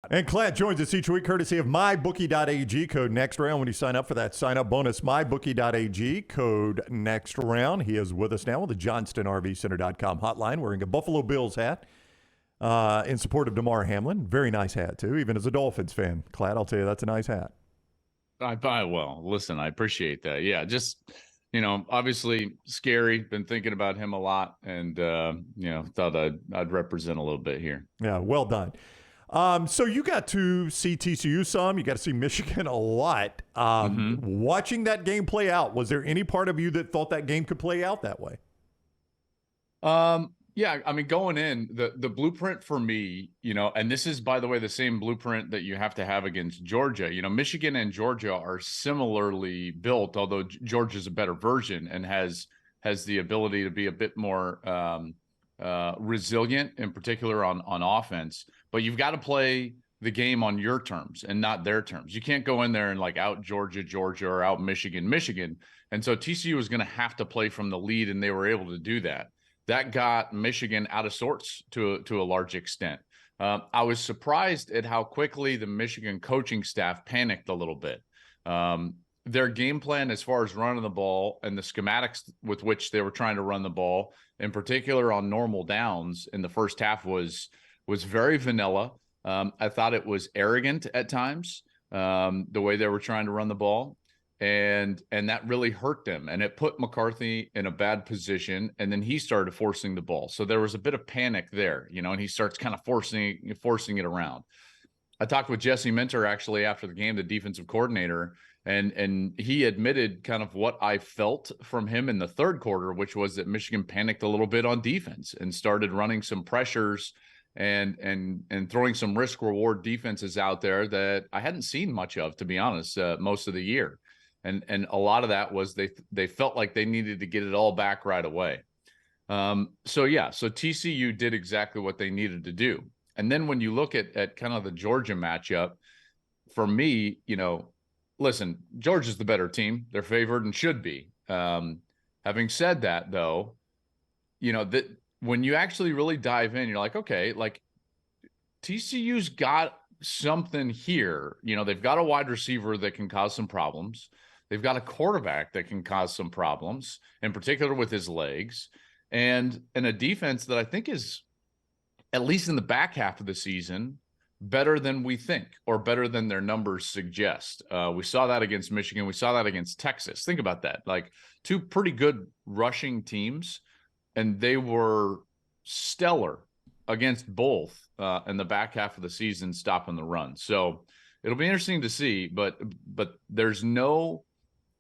And Klatt joins us each week courtesy of MyBookie.ag, code next round when you sign up for that sign-up bonus. MyBookie.ag, code next round. He is with us now with the JohnstonRVCenter.com hotline wearing a Buffalo Bills hat in support of Damar Hamlin. Very nice hat, too, even as a Dolphins fan. Klatt, I'll tell you, that's a nice hat. Well, listen, I appreciate that. Yeah, just, obviously scary. Been thinking about him a lot and, thought I'd represent a little bit here. Yeah, well done. So you got to see TCU some. You got to see Michigan a lot. Watching that game play out, was there any part of you that thought that game could play out that way? Yeah, I mean, going in, the blueprint for me, and this is, by the way, the same blueprint that you have to have against Georgia. Michigan and Georgia are similarly built, although Georgia's a better version and has the ability to be a bit more resilient, in particular on offense. But you've got to play the game on your terms and not their terms. You can't go in there and out Georgia, or out Michigan. And so TCU was going to have to play from the lead, and they were able to do that. That got Michigan out of sorts to a large extent. I was surprised at how quickly the Michigan coaching staff panicked a little bit. Their game plan as far as running the ball and the schematics with which they were trying to run the ball, in particular on normal downs in the first half, was very vanilla. I thought it was arrogant at times, the way they were trying to run the ball. And that really hurt them, and it put McCarthy in a bad position, and then he started forcing the ball. So there was a bit of panic there, and he starts kind of forcing it around. I talked with Jesse Minter actually after the game, the defensive coordinator, and he admitted kind of what I felt from him in the third quarter, which was that Michigan panicked a little bit on defense and started running some pressures and throwing some risk reward defenses out there that I hadn't seen much of, to be honest, most of the year. And a lot of that was they felt like they needed to get it all back right away. So TCU did exactly what they needed to do. And then when you look at kind of the Georgia matchup, for me, listen, Georgia's the better team. They're favored and should be. Having said that, though, that when you actually really dive in, you're like, okay, TCU's got something here. They've got a wide receiver that can cause some problems. They've got a quarterback that can cause some problems, in particular with his legs, and a defense that I think is, at least in the back half of the season, better than we think, or better than their numbers suggest. We saw that against Michigan. We saw that against Texas. Think about that. Two pretty good rushing teams, and they were stellar against both in the back half of the season, stopping the run. So it'll be interesting to see, but there's no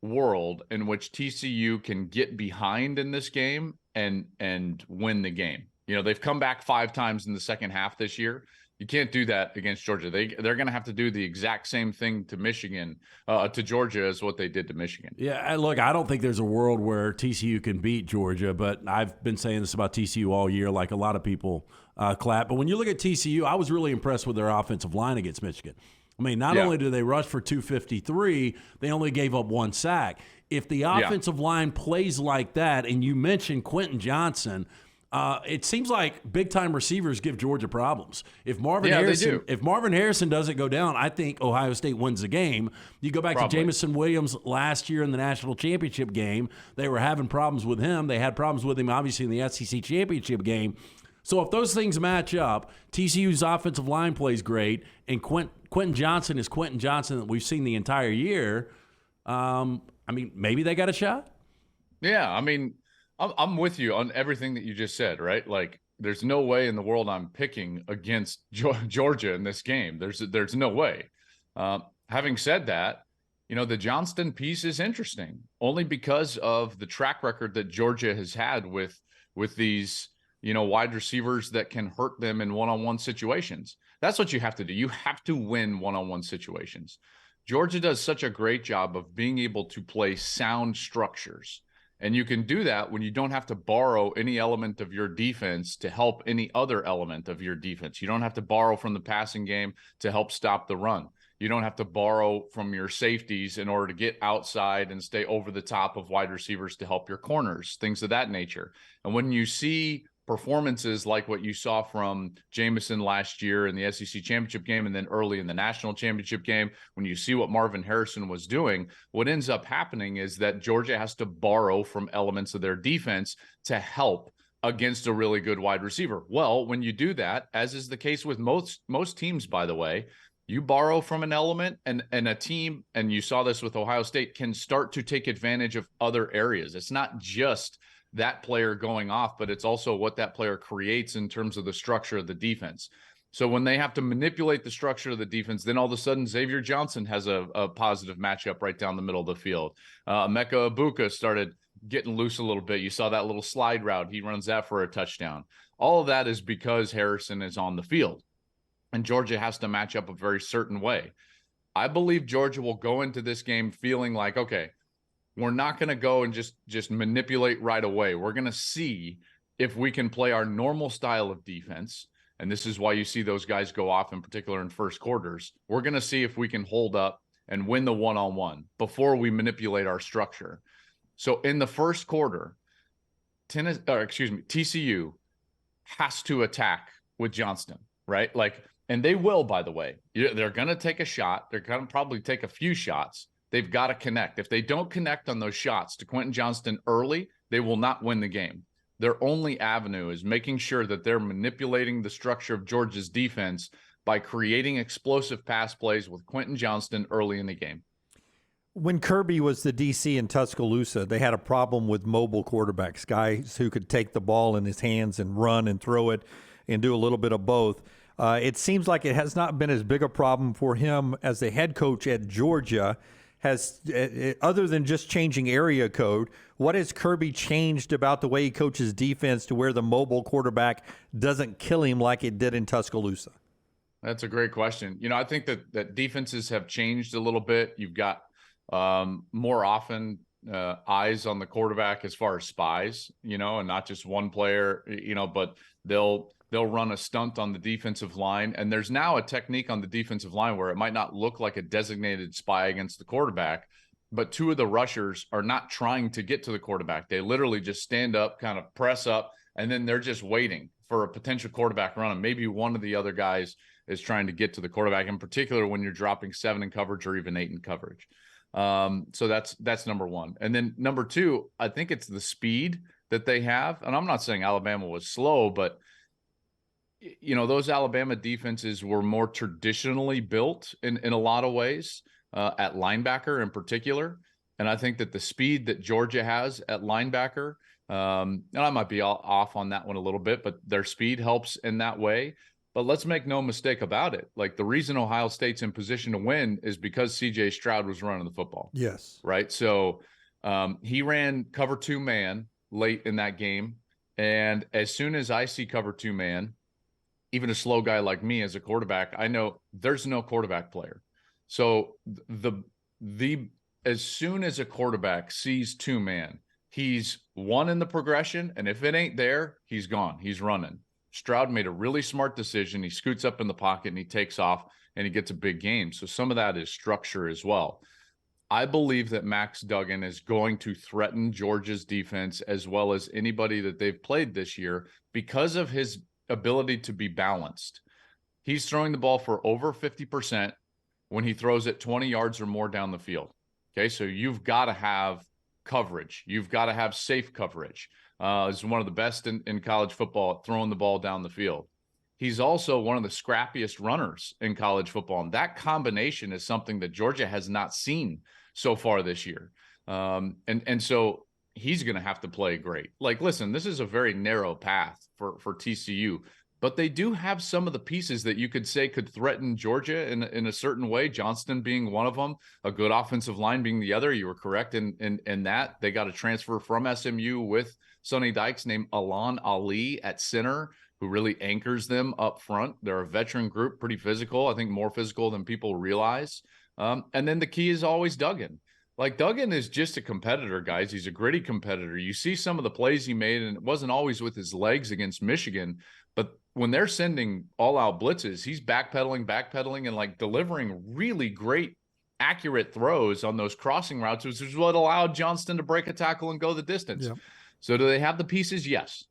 world in which TCU can get behind in this game and win the game. They've come back 5 times in the second half this year. You can't do that against Georgia. They're going to have to do the exact same thing to Georgia as what they did to Michigan. Yeah, look, I don't think there's a world where TCU can beat Georgia, but I've been saying this about TCU all year, like a lot of people, Klatt. But when you look at TCU, I was really impressed with their offensive line against Michigan. I mean, not only did they rush for 253, they only gave up 1 sack. If the offensive line plays like that, and you mentioned Quentin Johnson, it seems like big-time receivers give Georgia problems. If Marvin Harrison doesn't go down, I think Ohio State wins the game. You go back to Jamison Williams last year in the national championship game. They were having problems with him. They had problems with him, obviously, in the SEC championship game. So if those things match up, TCU's offensive line plays great, and Quentin Johnson is Quentin Johnson that we've seen the entire year. Maybe they got a shot? Yeah, I'm with you on everything that you just said, right? There's no way in the world I'm picking against Georgia in this game. There's no way. Having said that, the Johnston piece is interesting, only because of the track record that Georgia has had with these wide receivers that can hurt them in one-on-one situations. That's what you have to do. You have to win one-on-one situations. Georgia does such a great job of being able to play sound structures. And you can do that when you don't have to borrow any element of your defense to help any other element of your defense. You don't have to borrow from the passing game to help stop the run. You don't have to borrow from your safeties in order to get outside and stay over the top of wide receivers to help your corners, things of that nature. And when you see performances like what you saw from Jameson last year in the SEC championship game and then early in the national championship game, when you see what Marvin Harrison was doing, what ends up happening is that Georgia has to borrow from elements of their defense to help against a really good wide receiver. Well, when you do that, as is the case with most teams, by the way, you borrow from an element and a team, and you saw this with Ohio State, can start to take advantage of other areas. It's not just that player going off, but it's also what that player creates in terms of the structure of the defense. So when they have to manipulate the structure of the defense, then all of a sudden Xavier Johnson has a positive matchup right down the middle of the field. Emeka Egbuka started getting loose a little bit. You saw that little slide route. He runs that for a touchdown. All of that is because Harrison is on the field, and Georgia has to match up a very certain way. I believe Georgia will go into this game feeling like, okay, we're not going to go and just manipulate right away. We're going to see if we can play our normal style of defense. And this is why you see those guys go off, in particular in first quarters. We're going to see if we can hold up and win the one-on-one before we manipulate our structure. So in the first quarter, TCU has to attack with Johnston, right? And they will, by the way. They're going to take a shot. They're going to probably take a few shots. They've got to connect. If they don't connect on those shots to Quentin Johnston early, they will not win the game. Their only avenue is making sure that they're manipulating the structure of Georgia's defense by creating explosive pass plays with Quentin Johnston early in the game. When Kirby was the DC in Tuscaloosa, they had a problem with mobile quarterbacks, guys who could take the ball in his hands and run and throw it and do a little bit of both. It seems like it has not been as big a problem for him as the head coach at Georgia. Other than just changing area code, what has Kirby changed about the way he coaches defense to where the mobile quarterback doesn't kill him like it did in Tuscaloosa? That's a great question. I think that defenses have changed a little bit. You've got more often eyes on the quarterback as far as spies, and not just one player, but they'll run a stunt on the defensive line. And there's now a technique on the defensive line where it might not look like a designated spy against the quarterback, but two of the rushers are not trying to get to the quarterback. They literally just stand up, kind of press up, and then they're just waiting for a potential quarterback run. And maybe one of the other guys is trying to get to the quarterback, in particular when you're dropping 7 in coverage or even 8 in coverage. So that's number one. And then number two, I think it's the speed that they have. And I'm not saying Alabama was slow, but those Alabama defenses were more traditionally built in a lot of ways, at linebacker in particular. And I think that the speed that Georgia has at linebacker, and I might be off on that one a little bit, but their speed helps in that way. But let's make no mistake about it. The reason Ohio State's in position to win is because C.J. Stroud was running the football. Yes. Right? So he ran cover 2 man late in that game. And as soon as I see cover 2 man, even a slow guy like me as a quarterback, I know there's no quarterback player. So as soon as a quarterback sees 2 man, he's one in the progression. And if it ain't there, he's gone. He's running. Stroud made a really smart decision. He scoots up in the pocket and he takes off and he gets a big game. So some of that is structure as well. I believe that Max Duggan is going to threaten Georgia's defense as well as anybody that they've played this year because of his ability to be balanced. He's throwing the ball for over 50% when he throws it 20 yards or more down the field. Okay, so you've got to have coverage. You've got to have safe coverage. Is one of the best in college football at throwing the ball down the field. He's also one of the scrappiest runners in college football. And that combination is something that Georgia has not seen so far this year. And so he's going to have to play great. Listen, this is a very narrow path for TCU, but they do have some of the pieces that you could say could threaten Georgia in a certain way. Johnston being one of them, a good offensive line being the other. You were correct in that. They got a transfer from SMU with Sonny Dykes named Alon Ali at center, who really anchors them up front. They're a veteran group, pretty physical. I think more physical than people realize. And then the key is always Duggan. Duggan is just a competitor, guys. He's a gritty competitor. You see some of the plays he made, and it wasn't always with his legs against Michigan, but when they're sending all-out blitzes, he's backpedaling, and delivering really great, accurate throws on those crossing routes, which is what allowed Johnston to break a tackle and go the distance. Yep. So do they have the pieces? Yes.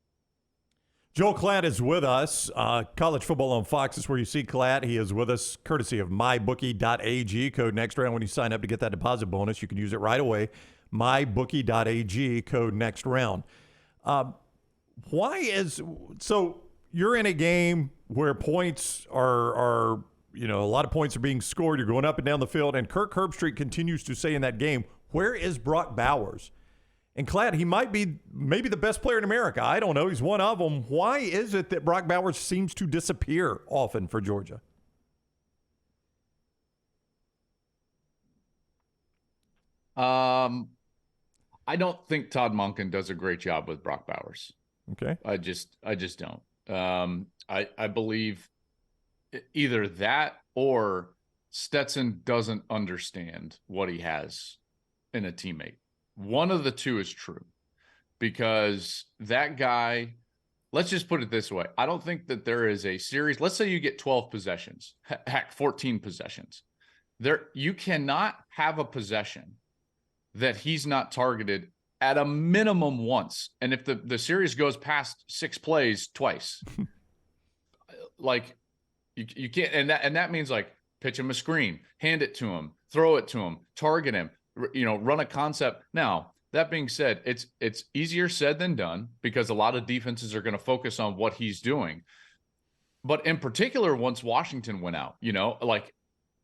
Joel Klatt is with us. College football on Fox is where you see Klatt. He is with us courtesy of MyBookie.ag. Code next round when you sign up to get that deposit bonus. You can use it right away. MyBookie.ag. Code next round. So you're in a game where points are a lot of points are being scored. You're going up and down the field, and Kirk Herbstreit continues to say in that game, where is Brock Bowers? And Klatt, he might be maybe the best player in America. I don't know. He's one of them. Why is it that Brock Bowers seems to disappear often for Georgia? I don't think Todd Monken does a great job with Brock Bowers. Okay. I just don't. I believe either that or Stetson doesn't understand what he has in a teammate. One of the two is true, because that guy, let's just put it this way. I don't think that there is a series. Let's say you get 12 possessions, heck, 14 possessions. You cannot have a possession that he's not targeted at a minimum once. And if the series goes past 6 plays, twice. Like you can't, and that means like pitch him a screen, hand it to him, throw it to him, target him, run a concept. Now, that being said, it's easier said than done, because a lot of defenses are going to focus on what he's doing. But in particular, once Washington went out, like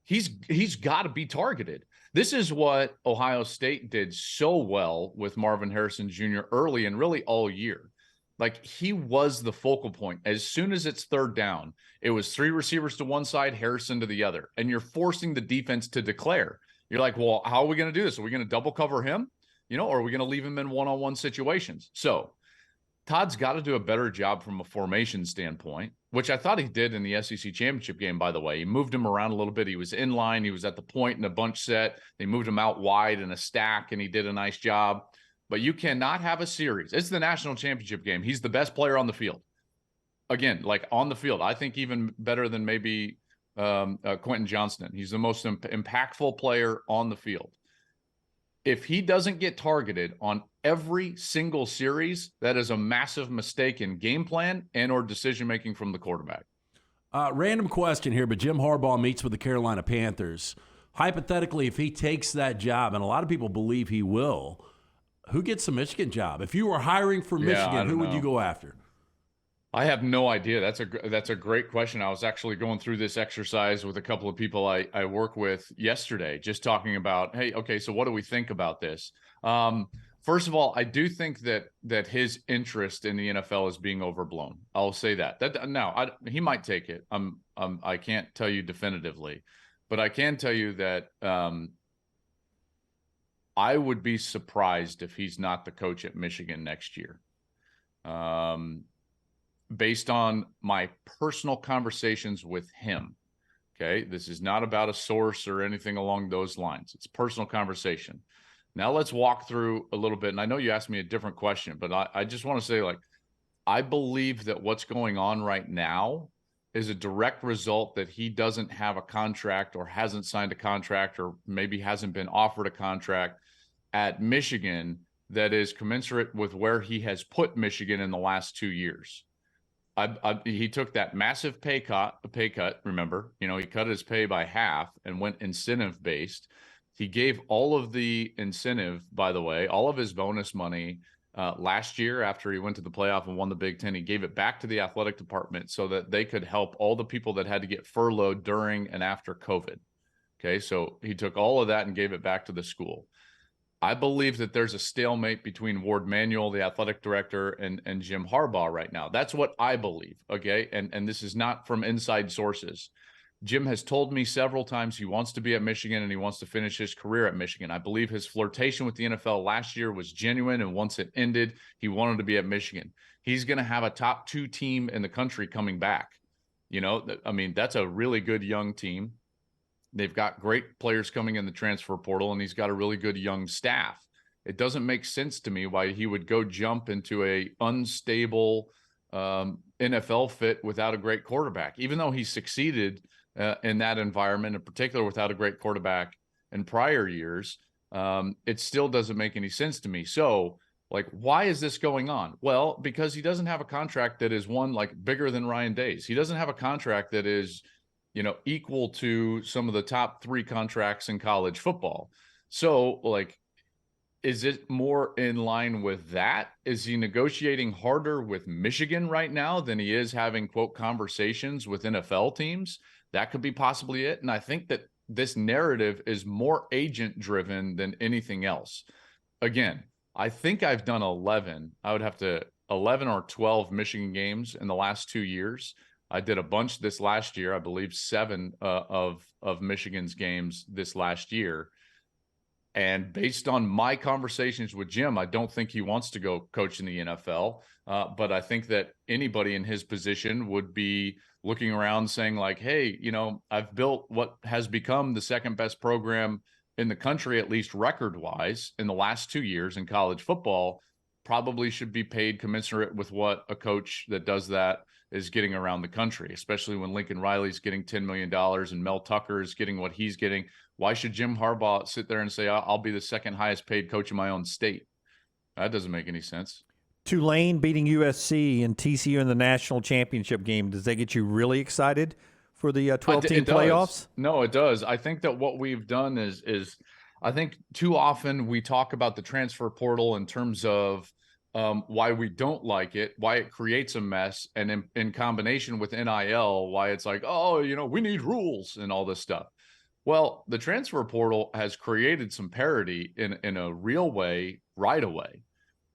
he's got to be targeted. This is what Ohio State did so well with Marvin Harrison Jr. early and really all year. Like, he was the focal point. As soon as it's third down, it was 3 receivers to one side, Harrison to the other. And you're forcing the defense to declare. You're like, well, how are we going to do this? Are we going to double cover him? Or are we going to leave him in one-on-one situations? So Todd's got to do a better job from a formation standpoint, which I thought he did in the SEC championship game, by the way. He moved him around a little bit. He was in line. He was at the point in a bunch set. They moved him out wide in a stack, and he did a nice job. But you cannot have a series. It's the national championship game. He's the best player on the field. Again, like on the field, I think even better than maybe Quentin Johnston. He's the most impactful player on the field. If he doesn't get targeted on every single series, that is a massive mistake in game plan and or decision-making from the quarterback. Random question here, but Jim Harbaugh meets with the Carolina Panthers. Hypothetically, if he takes that job, and a lot of people believe he will, who gets the Michigan job? If you were hiring for Michigan, who would you go after? I have no idea. That's a great question. I was actually going through this exercise with a couple of people I work with yesterday, just talking about, hey, okay, so what do we think about this? First of all, I do think that his interest in the NFL is being overblown. I'll say that. Now, he might take it. I can't tell you definitively, but I can tell you that I would be surprised if he's not the coach at Michigan next year. Based on my personal conversations with him. Okay. This is not about a source or anything along those lines. It's a personal conversation. Now let's walk through a little bit. And I know you asked me a different question, but I just want to say, like, I believe that what's going on right now is a direct result that he doesn't have a contract or hasn't signed a contract or maybe hasn't been offered a contract at Michigan that is commensurate with where he has put Michigan in the last 2 years. He took that massive pay cut, remember, he cut his pay by half and went incentive based. He gave all of the incentive, by the way, all of his bonus money last year after he went to the playoff and won the Big Ten. He gave it back to the athletic department so that they could help all the people that had to get furloughed during and after COVID. Okay, so he took all of that and gave it back to the school. I believe that there's a stalemate between Ward Manuel, the athletic director, and Jim Harbaugh right now. That's what I believe, okay? And this is not from inside sources. Jim has told me several times he wants to be at Michigan and he wants to finish his career at Michigan. I believe his flirtation with the NFL last year was genuine, and once it ended, he wanted to be at Michigan. He's going to have a top 2 team in the country coming back. That's a really good young team. They've got great players coming in the transfer portal, and he's got a really good young staff. It doesn't make sense to me why he would go jump into a unstable NFL fit without a great quarterback, even though he succeeded in that environment, in particular without a great quarterback in prior years. It still doesn't make any sense to me. So Like, why is this going on? Well, because he doesn't have a contract that is one like bigger than Ryan Day's. He doesn't have a contract that is, equal to some of the top 3 contracts in college football. So, like, is it more in line with that? Is he negotiating harder with Michigan right now than he is having, quote, conversations with NFL teams? That could be possibly it. And I think that this narrative is more agent driven than anything else. Again, I think I've done 11 or 12 Michigan games in the last 2 years. I did a bunch this last year, I believe 7 of Michigan's games this last year. And based on my conversations with Jim, I don't think he wants to go coach in the NFL. But I think that anybody in his position would be looking around saying like, hey, I've built what has become the second best program in the country, at least record-wise, in the last 2 years in college football. Probably should be paid commensurate with what a coach that does that is getting around the country, especially when Lincoln Riley's getting $10 million and Mel Tucker is getting what he's getting. Why should Jim Harbaugh sit there and say, I'll be the second highest paid coach in my own state? That doesn't make any sense. Tulane beating USC and TCU in the national championship game. Does that get you really excited for the 12-team playoffs? No, it does. I think that what we've done is I think too often we talk about the transfer portal in terms of why we don't like it, why it creates a mess, and in combination with NIL, why it's like, we need rules and all this stuff. Well, the transfer portal has created some parity in a real way right away.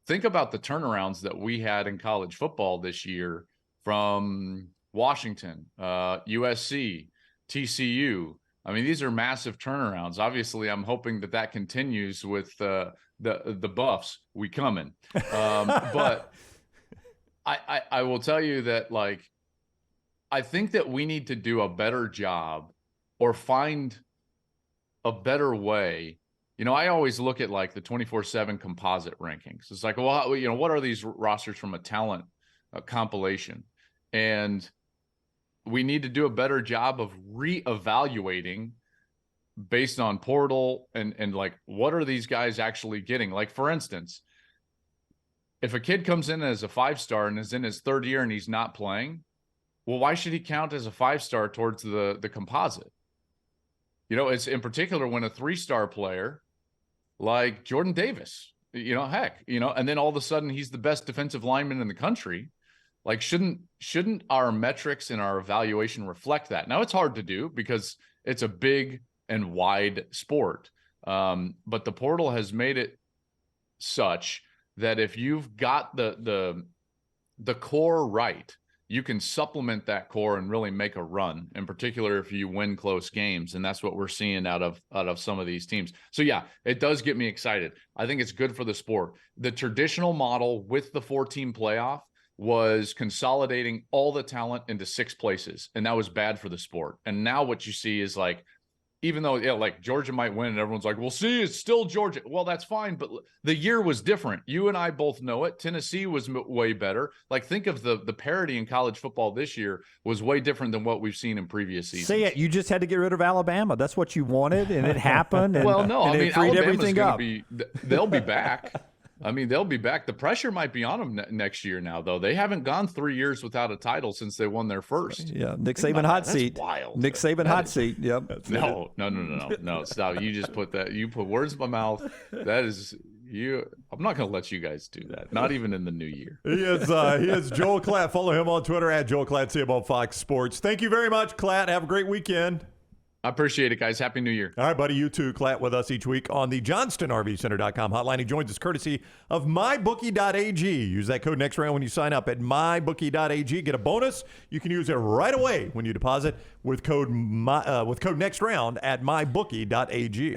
Think about the turnarounds that we had in college football this year from Washington, USC, TCU. I mean, these are massive turnarounds. Obviously, I'm hoping that continues with the Buffs. We coming. But I will tell you that, like, I think that we need to do a better job or find a better way. I always look at like the 24/7 composite rankings. It's like, well, what are these rosters from a talent compilation? And we need to do a better job of reevaluating based on portal and like, what are these guys actually getting? Like, for instance, if a kid comes in as a 5-star and is in his 3rd year and he's not playing, well, why should he count as a 5-star towards the composite? It's in particular when a 3-star player like Jordan Davis, and then all of a sudden he's the best defensive lineman in the country. Like, shouldn't our metrics and our evaluation reflect that? Now, it's hard to do because it's a big and wide sport. But the portal has made it such that if you've got the core right, you can supplement that core and really make a run, in particular if you win close games. And that's what we're seeing out of some of these teams. So yeah, it does get me excited. I think it's good for the sport. The traditional model with the 4-team playoff was consolidating all the talent into 6 places, and that was bad for the sport. And now what you see is like, even though like Georgia might win and everyone's like, well, see, it's still Georgia. Well, that's fine. But the year was different. You and I both know it. Tennessee was way better. Like, think of the parity in college football this year was way different than what we've seen in previous seasons. Say it. You just had to get rid of Alabama. That's what you wanted, and it happened. And, well, no, and I mean, it freed Alabama's everything up. They'll be back. I mean, they'll be back. The pressure might be on them next year now, though. They haven't gone 3 years without a title since they won their first. Yeah, Nick Saban hot seat. That's wild. Nick Saban hot seat. Yep. No. Stop. You just put that. You put words in my mouth. That is you. I'm not going to let you guys do that. Not even in the new year. He is Joel Klatt. Follow him on Twitter at Joel Klatt. See him on Fox Sports. Thank you very much, Klatt. Have a great weekend. I appreciate it, guys. Happy New Year. All right, buddy. You too. Klatt with us each week on the JohnstonRVCenter.com hotline. He joins us courtesy of MyBookie.ag. Use that code next round when you sign up at MyBookie.ag. Get a bonus. You can use it right away when you deposit with code next round at MyBookie.ag.